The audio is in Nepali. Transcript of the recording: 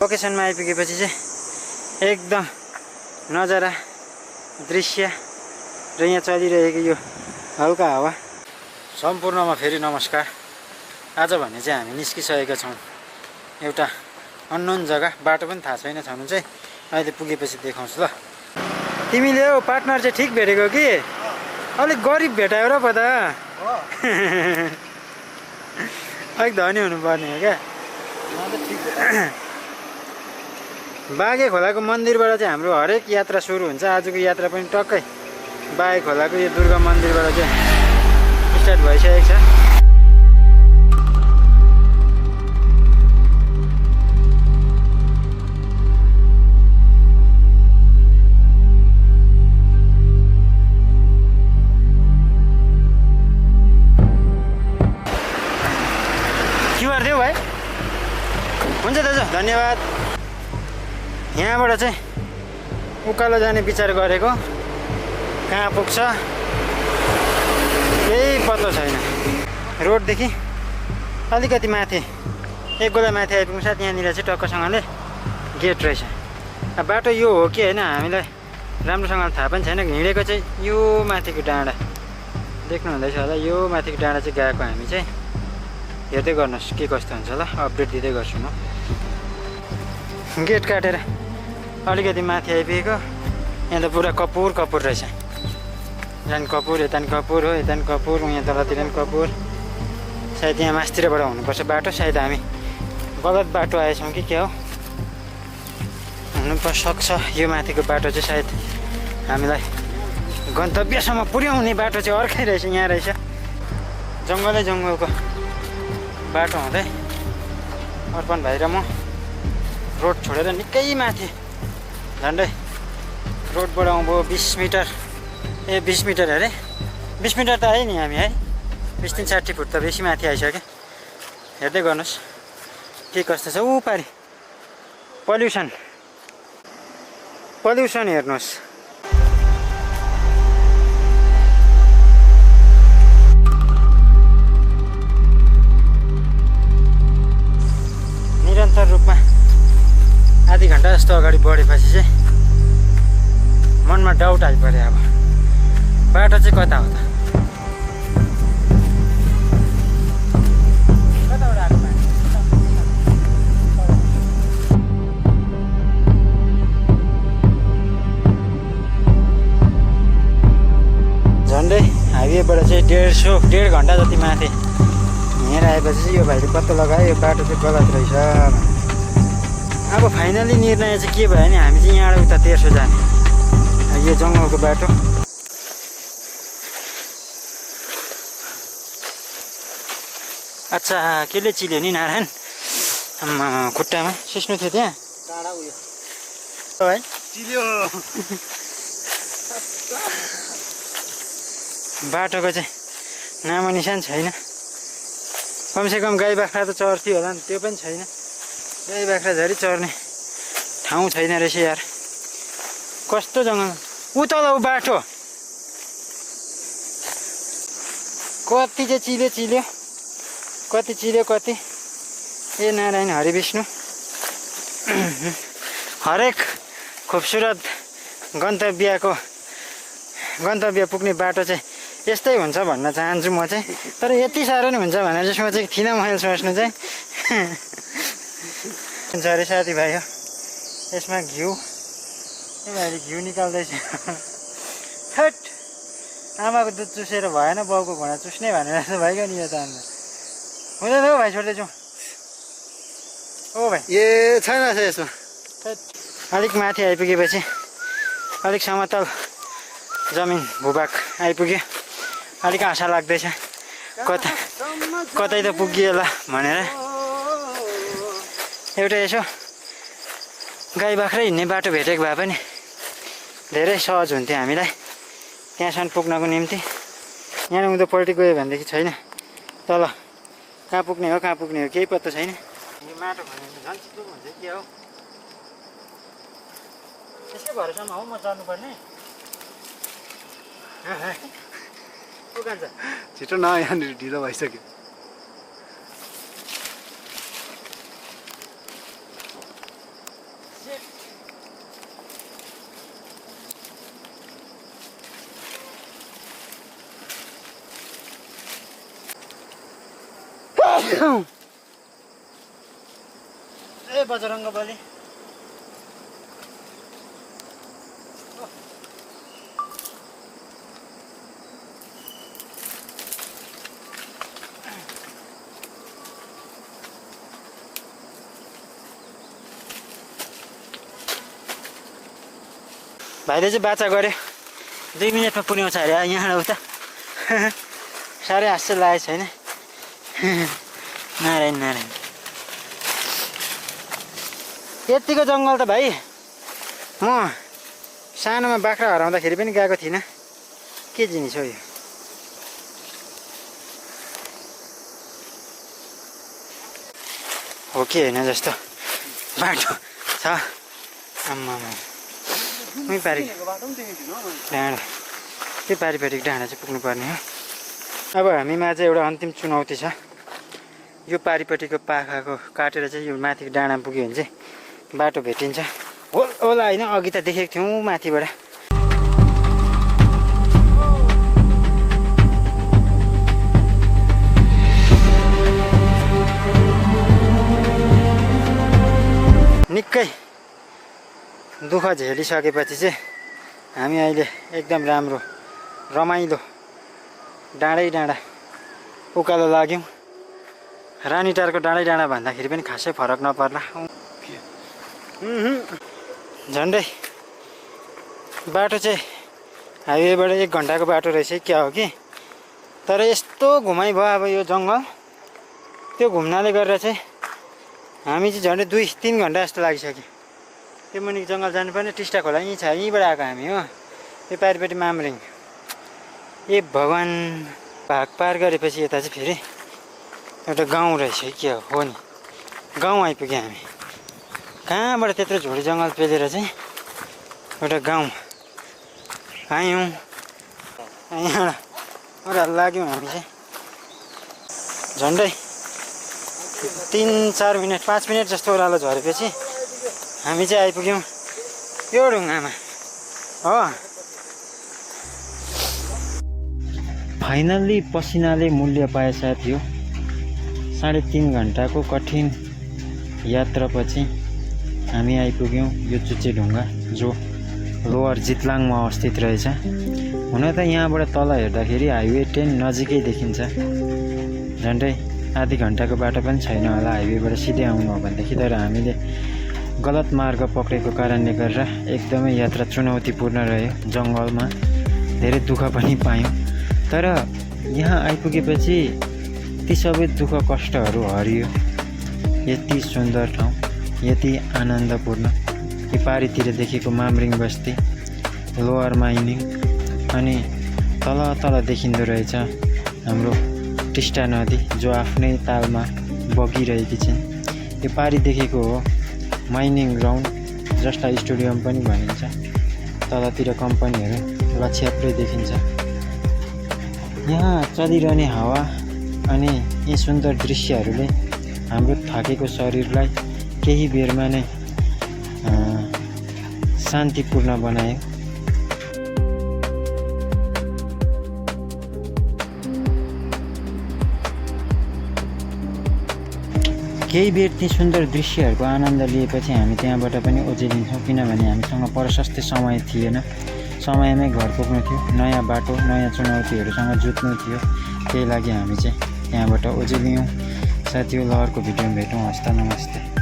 लोकेसनमा आइपुगेपछि चाहिँ एकदम नजारा दृश्य र यहाँ चलिरहेको यो हल्का हावा सम्पूर्णमा फेरि नमस्कार। आज भने चाहिँ हामी निस्किसकेका छौँ एउटा अननोन जग्गा, बाटो पनि थाहा छैन छनु चाहिँ अहिले पुगेपछि देखाउँछु ल। तिमीले हो पार्टनर चाहिँ ठिक भेटेको कि अलिक गरिब भेटायो र पो त अलिक धनी हुनुपर्ने हो क्या। बाघे खोलाको मन्दिरबाट चाहिँ हाम्रो हरेक यात्रा सुरु हुन्छ। आजको यात्रा पनि टक्कै बाघे खोलाको यो दुर्गा मन्दिरबाट चाहिँ स्टार्ट भइसकेको छ। क्युआर देऊ भाइ। हुन्छ दाजु, धन्यवाद। यहाँबाट चाहिँ उकालो जाने विचार गरेको, कहाँ पुग्छ केही पत्तो छैन। रोडदेखि अलिकति माथि एक गोला माथि आइपुग्नु साथ यहाँनिर चाहिँ टक्कसँगले गेट रहेछ। अब बाटो यो हो कि होइन हामीलाई राम्रोसँगले थाहा पनि छैन। हिँडेको चाहिँ यो माथिको डाँडा देख्नु हुँदैछ होला। यो माथिको डाँडा चाहिँ गएको हामी चाहिँ हेर्दै गर्नुहोस् के कस्तो हुन्छ ल, अपडेट दिँदै गर्छु म। गेट काटेर अलिकति माथि आइपुगेको। यहाँ त पुरा कपुर कपुर रहेछ। यहाँ कपुर, यता नि कपुर हो, यता नि कपुर, यहाँ तलतिर पनि कपुर। सायद यहाँ मास्तिरबाट हुनुपर्छ बाटो। सायद हामी गलत बाटो आएछौँ कि क्या हो, हुनुपर्छ। यो माथिको बाटो चाहिँ सायद हामीलाई गन्तव्यसम्म पुर्याउने बाटो चाहिँ अर्कै रहेछ। यहाँ रहेछ जङ्गलै जङ्गलको बाटो हुँदै अर्पण भाइ र म रोड छोडेर निकै माथि झन्डै रोडबाट आउँभयो 20 मिटर। 20 मिटर अरे 20 मिटर त आयो नि हामी है। 20-60 फुट त बेसी माथि आइसक्यो। हेर्दै गर्नुहोस् के कस्तो छ। ऊ पारि पल्युसन हेर्नुहोस्। निरन्तर रूपमा आधी घन्टा जस्तो अगाडि बढेपछि चाहिँ मनमा डाउट आइपऱ्यो। अब बाटो चाहिँ कता हो त? झन्डै हाइवेबाट चाहिँ 1.5 घन्टा जति माथि हिँडेर आएपछि चाहिँ यो भाइले पत्तो लगायो यो बाटो चाहिँ गलत रहेछ। अब फाइनली निर्णय चाहिँ के भयो भने हामी चाहिँ यहाँबाट उता तेर्सो जाने यो जङ्गलको बाटो। अच्छा केले चिल्यो नि नारायण खुट्टामा सिस्नु थियो त्यहाँ टाढा उयो है चिल्यो। बाटोको चाहिँ नामो निशान छैन। कमसेकम गाई बाख्रा त चर्थ्यो होला नि, त्यो पनि छैन। गाई बाख्रा झरी चर्ने ठाउँ छैन रहेछ यार। कस्तो जङ्गल। ऊ तल ऊ बाटो कति चाहिँ चिल्यो कति चिल्यो कति। ए नारायण हरि विष्णु। हरेक खुबसुरत गन्तव्य पुग्ने बाटो चाहिँ यस्तै हुन्छ भन्न चाहन्छु म चाहिँ। तर यति साह्रो नै हुन्छ भनेर चाहिँ सोचेको थिइनँ मैले। सोच्नु चाहिँ हुन्छ अरे साथीभाइ हो। यसमा घिउ भाइले घिउ निकाल्दैछ। थट आमाको दुध चुसेर भएन, बाउको घुँडा चुस्ने भनेर जस्तो भइगयो नि यो त। अन्त हुँदैन हौ भाइ, छोड्दैछौँ। ओ भाइ ए छैन यसमा। अलिक माथि आइपुगेपछि अलिक समतल जमिन भूभाग आइपुग्यो। अलिक आशा लाग्दैछ कतै त पुगियो होला भनेर। एउटा यसो गाई बाख्रै हिँड्ने बाटो भेटेको भए पनि धेरै सहज हुन्थ्यो हामीलाई त्यहाँसम्म पुग्नको निम्ति। यहाँ उँधोपट्टि गयो भनेदेखि छैन, तल कहाँ पुग्ने हो केही पत्तो छैन। यो माटो भने झन् चिप्लो हुन्छ के हो। यसकै भरोसामा हो म चल्नुपर्ने। छिटो न, यहाँनिर ढिलो भइसक्यो। ए बजरङ्ग बली भाइले चाहिँ बाचा गऱ्यो 2 मिनटमा पुर्याउँछ अरे यहाँ उता साह्रै हाँस्य लागेको छैन नारायण नारायण यतिको जङ्गल त भाइ म सानोमा बाख्रा हराउँदाखेरि पनि गएको थिइनँ के जिनिस हो यो हो कि होइन जस्तो बाटो छ आम्मा पारि डाँडा त्यो पारिपाटिक डाँडा चाहिँ पुग्नुपर्ने हो अब हामीमा चाहिँ एउटा अन्तिम चुनौती छ यो पारिपट्टिको पाखाको काटेर चाहिँ यो माथिको डाँडा पुग्यो भने चाहिँ बाटो भेटिन्छ होला होइन अघि त देखेको थियौँ माथिबाट निकै दुःख झेलिसकेपछि चाहिँ हामी अहिले एकदम राम्रो रमाइलो डाँडै डाँडा उकालो लाग्यौँ रानीटारको डाँडै डाँडा भन्दाखेरि पनि खासै फरक नपर्ला झन्डै बाटो चाहिँ हाइवेबाट 1 घन्टाको बाटो रहेछ क्या हो कि तर यस्तो घुमाइ भयो अब यो जङ्गल त्यो घुम्नाले गर्दा चाहिँ हामी चाहिँ झन्डै 2-3 घन्टा जस्तो लागिसक्यो त्यो मुनि जङ्गल जानुपर्ने टिस्टा खोला यहीँ छ यहीँबाट आएको हामी हो यो पारिपट्टि मामरिङ ए भगवान् भाग पार गरेपछि यता चाहिँ फेरि एउटा गाउँ रहेछ के हो नि गाउँ आइपुग्यो हामी कहाँबाट त्यत्रो झोडी जङ्गल पेलेर चाहिँ एउटा गाउँ आयौँ यहाँबाट लाग्यौँ हामी चाहिँ झन्डै 3-4 मिनट 5 मिनट जस्तो ओह्रालो झरेपछि हामी चाहिँ आइपुग्यौँ यो ढुङ्गामा हो फाइनल्ली पसिनाले मूल्य पाए साथी हो 3.5 घन्टाको कठिन यात्रापछि हामी आइपुग्यौँ यो चुच्चे ढुङ्गा जो लोवर जितलाङमा अवस्थित रहेछ हुन त यहाँबाट तल हेर्दाखेरि हाइवे 10 नजिकै देखिन्छ झन्डै आधी घन्टाको बाटो पनि छैन होला हाइवेबाट सिधै आउनु हो भनेदेखि तर हामीले गलत मार्ग पक्रेको कारणले गर्दा एकदमै यात्रा चुनौतीपूर्ण रह्यो जङ्गलमा धेरै दुःख पनि पायौँ तर यहाँ आइपुगेपछि ती सबै दुःख कष्टहरू हरियो यति सुन्दर ठाउँ यति आनन्दपूर्ण यो पारितिर देखेको मामरिङ बस्ती लोवर माइनिङ अनि तल तल देखिँदो रहेछ हाम्रो टिस्टा नदी जो आफ्नै तालमा बगिरहेकी छिन् यो पारि देखेको हो माइनिङ ग्राउन्ड जसलाई स्टेडियम पनि भनिन्छ तलतिर कम्पनीहरू लछ्याप्रै देखिन्छ यहाँ चलिरहने हावा अनि यी सुन्दर दृश्यहरूले हाम्रो थाकेको शरीरलाई केही बेरमा नै शान्तिपूर्ण बनायो केही बेर ती सुन्दर दृश्यहरूको आनन्द लिएपछि हामी त्यहाँबाट पनि ओजेलिन्छौँ किनभने हामीसँग प्रशस्त समय थिएन समयमै घर पुग्नु थियो नयाँ बाटो नयाँ चुनौतीहरूसँग जुझ्नु थियो त्यही लागि हामी चाहिँ त्यहाँबाट ओजेलियौँ साथी हो लहरको भिडियोमा भेटौँ हस्त नमस्ते।